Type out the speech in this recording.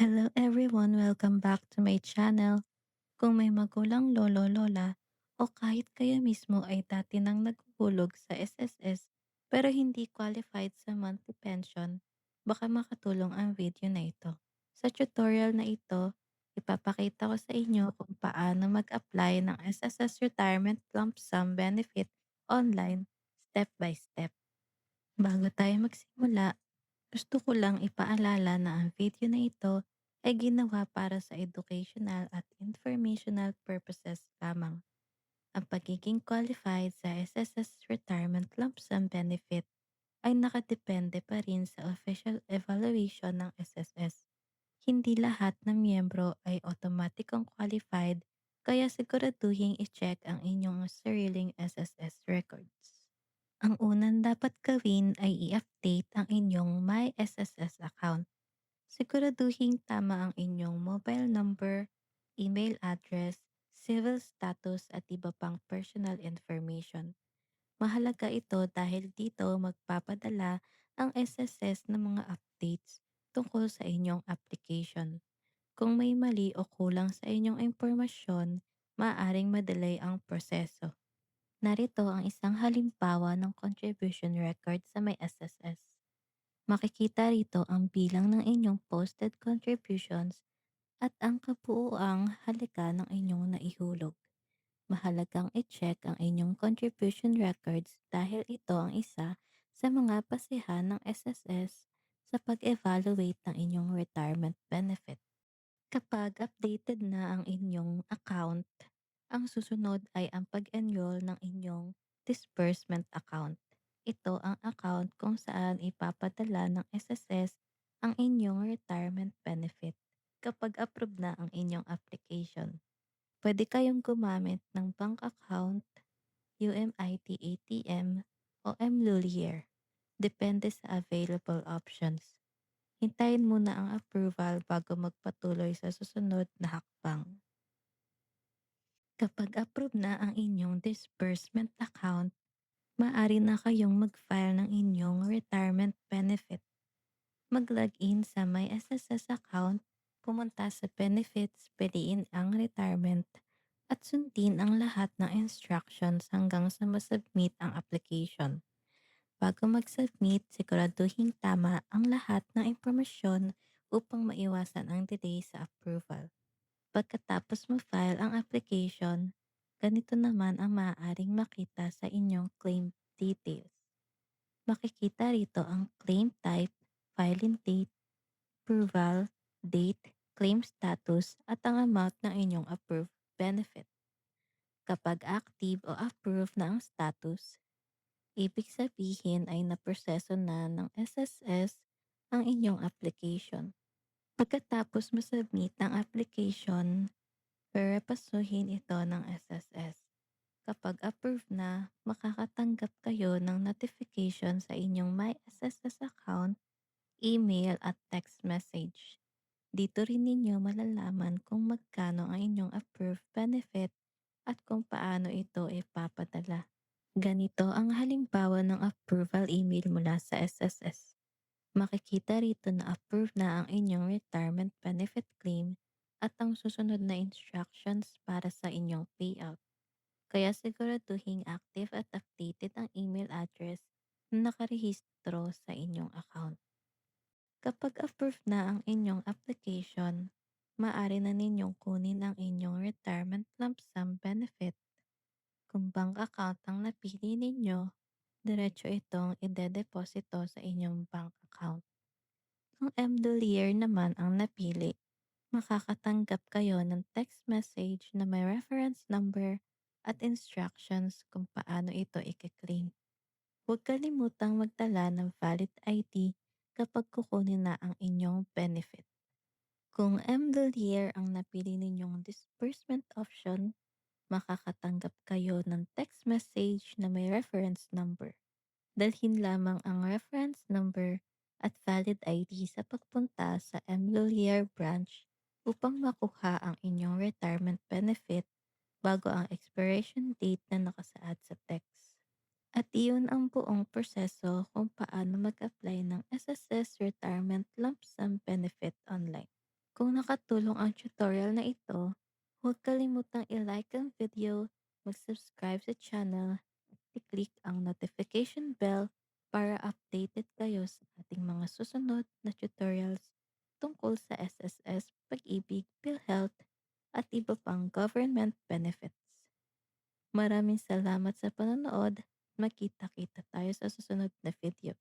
Hello everyone, welcome back to my channel. Kung may magulang lolo, lola, o kahit kayo mismo ay dati nang naghuhulog sa SSS pero hindi qualified sa monthly pension, baka makatulong ang video na ito. Sa tutorial na ito, ipapakita ko sa inyo kung paano mag-apply ng SSS Retirement Lump Sum Benefit online step by step. Bago tayo magsimula, gusto ko lang ipaalala na ang video na ito ay ginawa para sa educational at informational purposes lamang. Ang pagiging qualified sa SSS Retirement Lump Sum Benefit ay nakadepende pa rin sa official evaluation ng SSS. Hindi lahat ng miyembro ay automaticong qualified, kaya siguraduhin i-check ang inyong sariling SSS records. Ang unang dapat gawin ay i-update ang inyong My SSS account. Siguraduhin tama ang inyong mobile number, email address, civil status at iba pang personal information. Mahalaga ito dahil dito magpapadala ang SSS ng mga updates tungkol sa inyong application. Kung may mali o kulang sa inyong impormasyon, maaaring madelay ang proseso. Narito ang isang halimbawa ng contribution record sa may SSS. Makikita rito ang bilang ng inyong posted contributions at ang kabuuang halaga ng inyong naihulog. Mahalagang i-check ang inyong contribution records dahil ito ang isa sa mga basehan ng SSS sa pag-evaluate ng inyong retirement benefit. Kapag updated na ang inyong account, ang susunod ay ang pag-enroll ng inyong disbursement account. Ito ang account kung saan ipapadala ng SSS ang inyong retirement benefit kapag approve na ang inyong application. Pwede kayong gumamit ng bank account, UMIT ATM, o MLulier. Depende sa available options. Hintayin muna ang approval bago magpatuloy sa susunod na hakbang. Kapag approve na ang inyong disbursement account, maaari na kayong mag-file ng inyong retirement benefit. Mag-login sa My SSS account, pumunta sa benefits, piliin ang retirement, at sundin ang lahat ng instructions hanggang sa masubmit ang application. Bago mag-submit, siguraduhin tama ang lahat ng impormasyon upang maiwasan ang delay sa approval. Pagkatapos mo-file ang application, ganito naman ang maaaring makita sa inyong claim details. Makikita rito ang claim type, filing date, approval, date, claim status, at ang amount ng inyong approved benefit. Kapag active o approved na ang status, ibig sabihin ay naproseso na ng SSS ang inyong application. Pagkatapos masubmit ang application, perepasuhin ito ng SSS. Kapag approved na, makakatanggap kayo ng notification sa inyong My SSS account, email at text message. Dito rin ninyo malalaman kung magkano ang inyong approved benefit at kung paano ito ipapadala. Ganito ang halimbawa ng approval email mula sa SSS. Makikita rito na approved na ang inyong retirement benefit claim at ang susunod na instructions para sa inyong payout. Kaya siguraduhin active at updated ang email address na nakarehistro sa inyong account. Kapag approved na ang inyong application, maaari na ninyong kunin ang inyong retirement lump sum benefit. Kung bank account ang napili ninyo, diretso itong ide-deposito sa inyong bank account. Kung MDLear naman ang napili, makakatanggap kayo ng text message na may reference number at instructions kung paano ito i-claim. Huwag kalimutang magdala ng valid ID kapag kukunin na ang inyong benefit. Kung MDLear ang napili ninyong disbursement option, makakatanggap kayo ng text message na may reference number. Dalhin lamang ang reference number at valid ID sa pagpunta sa MLulier branch upang makuha ang inyong retirement benefit bago ang expiration date na nakasaad sa text. At iyon ang buong proseso kung paano mag-apply ng SSS Retirement Lump Sum Benefit online. Kung nakatulong ang tutorial na ito, huwag kalimutang i-like ang video, mag-subscribe sa channel, at i-click ang notification bell para updated kayo sa ating mga susunod na tutorials tungkol sa SSS, pag-ibig, PhilHealth, at iba pang government benefits. Maraming salamat sa panonood. Makita-kita tayo sa susunod na video.